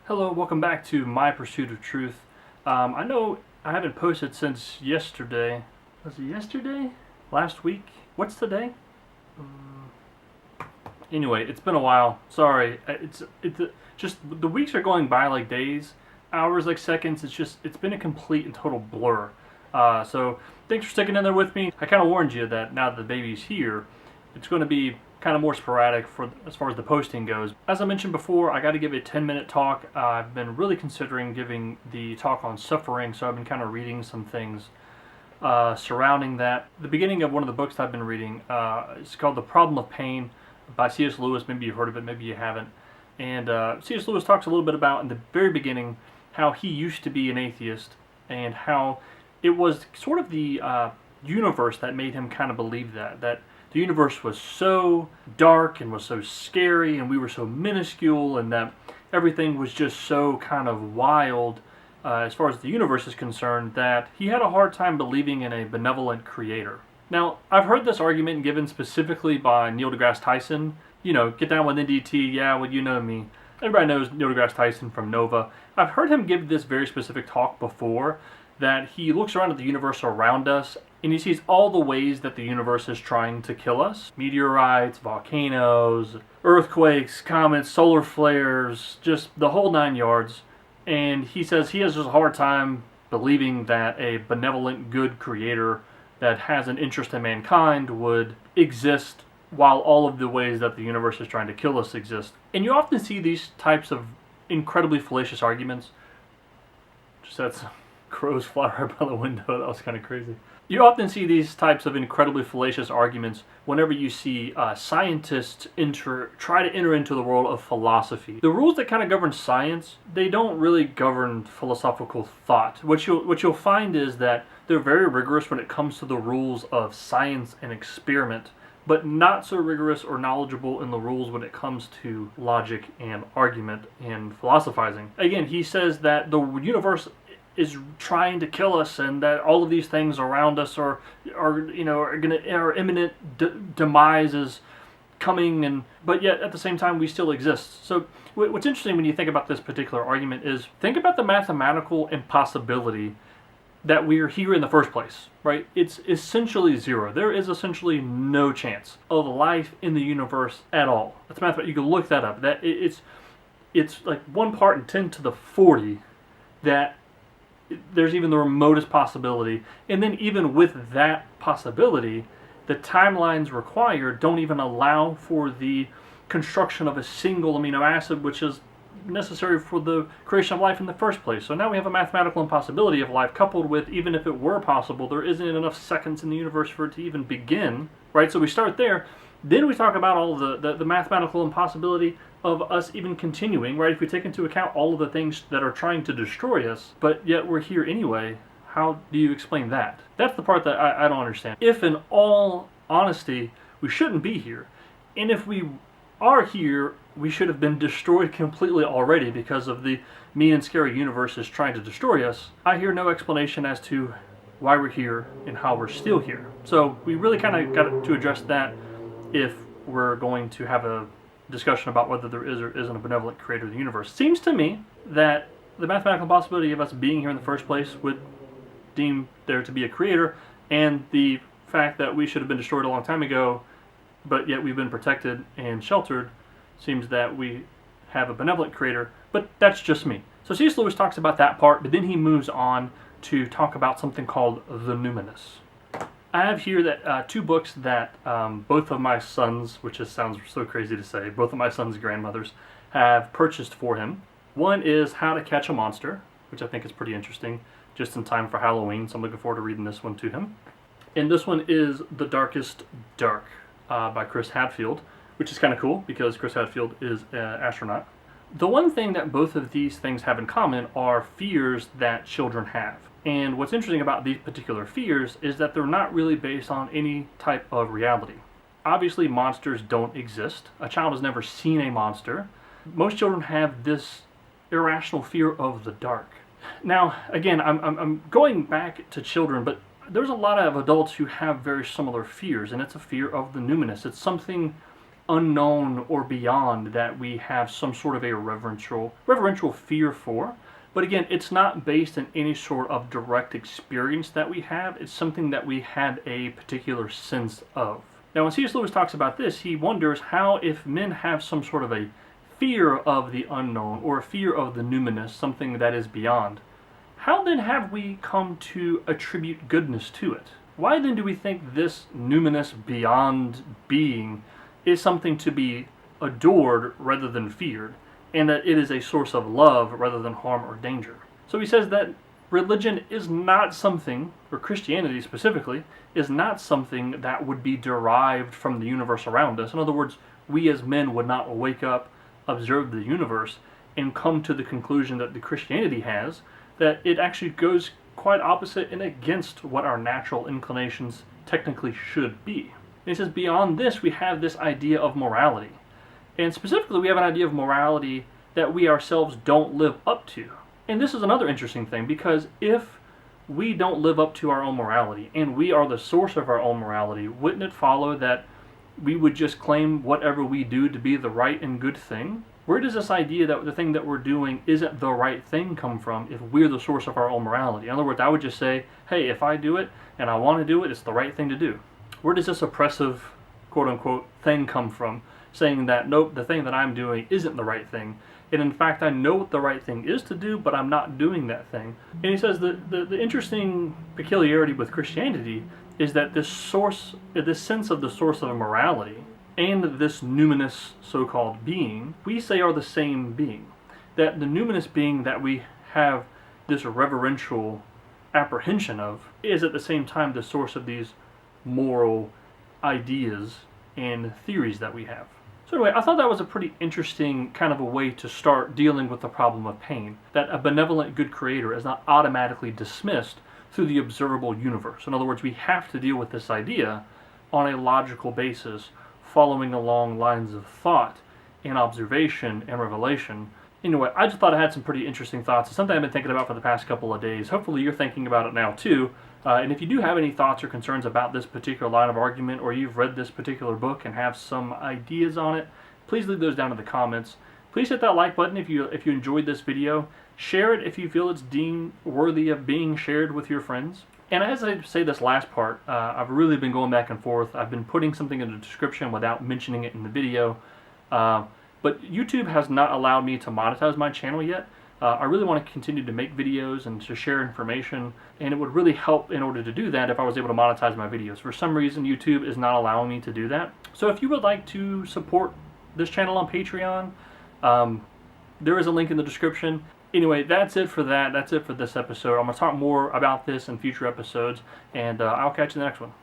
Hello, welcome back to My Pursuit of Truth. I know I haven't posted since yesterday. Was it yesterday? Last week? What's today? Anyway, it's been a while. Sorry. It's just the weeks are going by like days, hours like seconds. It's been a complete and total blur. So thanks for sticking in there with me. I kind of warned you that now that the baby's here, it's going to be kind of more sporadic for as far as the posting goes. As I mentioned before, I got to give a 10-minute talk. I've been really considering giving the talk on suffering, so I've been kind of reading some things surrounding that. The beginning of one of the books I've been reading is called The Problem of Pain by C.S. Lewis. Maybe you've heard of it, maybe you haven't. And C.S. Lewis talks a little bit about, in the very beginning, how he used to be an atheist and how it was sort of the universe that made him kind of believe that the universe was so dark and was so scary and we were so minuscule and that everything was just so kind of wild as far as the universe is concerned that he had a hard time believing in a benevolent creator. Now, I've heard this argument given specifically by Neil deGrasse Tyson. You know, get down with NDT, yeah, well, you know me. Everybody knows Neil deGrasse Tyson from Nova. I've heard him give this very specific talk before, that he looks around at the universe around us and he sees all the ways that the universe is trying to kill us. Meteorites, volcanoes, earthquakes, comets, solar flares, just the whole nine yards. And he says he has just a hard time believing that a benevolent, good creator that has an interest in mankind would exist while all of the ways that the universe is trying to kill us exist. And you often see these types of incredibly fallacious arguments. Just that's crows fly right by the window. That was kind of crazy. You often see these types of incredibly fallacious arguments whenever you see scientists try to enter into the world of philosophy. The rules that kind of govern science, they don't really govern philosophical thought. What you'll find is that they're very rigorous when it comes to the rules of science and experiment, but not so rigorous or knowledgeable in the rules when it comes to logic and argument and philosophizing. Again, he says that the universe is trying to kill us and that all of these things around us are imminent demise is coming, but yet at the same time we still exist. So what's interesting when you think about this particular argument is think about the mathematical impossibility that we're here in the first place, right? It's essentially zero. There is essentially no chance of life in the universe at all. That's mathematical. You can look that up. That it's like 1 part in 10 to the 40 that there's even the remotest possibility. And then even with that possibility, the timelines required don't even allow for the construction of a single amino acid, which is necessary for the creation of life in the first place. So now we have a mathematical impossibility of life coupled with, even if it were possible, there isn't enough seconds in the universe for it to even begin, right? So we start there. Then we talk about all the mathematical impossibility of us even continuing, right? If we take into account all of the things that are trying to destroy us, but yet we're here anyway, how do you explain that? That's the part that I don't understand. If in all honesty, we shouldn't be here, and if we are here, we should have been destroyed completely already because of the mean and scary universe is trying to destroy us, I hear no explanation as to why we're here and how we're still here. So we really kind of got to address that if we're going to have a discussion about whether there is or isn't a benevolent creator of the universe. Seems to me that the mathematical possibility of us being here in the first place would deem there to be a creator, and the fact that we should have been destroyed a long time ago, but yet we've been protected and sheltered, seems that we have a benevolent creator, but that's just me. So C.S. Lewis talks about that part, but then he moves on to talk about something called the Numinous. I have here that 2 books that both of my sons, which just sounds so crazy to say, both of my sons' grandmothers have purchased for him. One is How to Catch a Monster, which I think is pretty interesting, just in time for Halloween, so I'm looking forward to reading this one to him. And this one is The Darkest Dark by Chris Hadfield, which is kind of cool because Chris Hadfield is an astronaut. The one thing that both of these things have in common are fears that children have. And what's interesting about these particular fears is that they're not really based on any type of reality. Obviously, monsters don't exist. A child has never seen a monster. Most children have this irrational fear of the dark. Now, again, I'm going back to children, but there's a lot of adults who have very similar fears, and it's a fear of the numinous. It's something unknown or beyond that we have some sort of a reverential fear for. But again, it's not based in any sort of direct experience that we have. It's something that we had a particular sense of. Now, when C.S. Lewis talks about this, he wonders how, if men have some sort of a fear of the unknown or a fear of the numinous, something that is beyond, how then have we come to attribute goodness to it? Why then do we think this numinous beyond being is something to be adored rather than feared, and that it is a source of love rather than harm or danger? So he says that religion is not something, or Christianity specifically, is not something that would be derived from the universe around us. In other words, we as men would not wake up, observe the universe, and come to the conclusion that the Christianity has, that it actually goes quite opposite and against what our natural inclinations technically should be. And he says beyond this, we have this idea of morality. And specifically, we have an idea of morality that we ourselves don't live up to. And this is another interesting thing, because if we don't live up to our own morality, and we are the source of our own morality, wouldn't it follow that we would just claim whatever we do to be the right and good thing? Where does this idea that the thing that we're doing isn't the right thing come from if we're the source of our own morality? In other words, I would just say, hey, if I do it and I want to do it, it's the right thing to do. Where does this oppressive, quote-unquote, thing come from, saying that, nope, the thing that I'm doing isn't the right thing, and in fact I know what the right thing is to do, but I'm not doing that thing? And he says that the interesting peculiarity with Christianity is that this sense of the source of morality and this numinous so-called being, we say are the same being. That the numinous being that we have this reverential apprehension of is at the same time the source of these moral ideas and theories that we have. So anyway, I thought that was a pretty interesting kind of a way to start dealing with the problem of pain, that a benevolent good creator is not automatically dismissed through the observable universe. In other words, we have to deal with this idea on a logical basis, following along lines of thought and observation and revelation. Anyway, I just thought I had some pretty interesting thoughts. It's something I've been thinking about for the past couple of days. Hopefully you're thinking about it now too. And if you do have any thoughts or concerns about this particular line of argument, or you've read this particular book and have some ideas on it, please leave those down in the comments. Please hit that like button if you enjoyed this video. Share it if you feel it's deemed worthy of being shared with your friends. And as I say this last part, I've really been going back and forth. I've been putting something in the description without mentioning it in the video. But YouTube has not allowed me to monetize my channel yet. I really want to continue to make videos and to share information, and it would really help in order to do that if I was able to monetize my videos. For some reason, YouTube is not allowing me to do that. So if you would like to support this channel on Patreon, there is a link in the description. Anyway, that's it for that. That's it for this episode. I'm going to talk more about this in future episodes, and I'll catch you in the next one.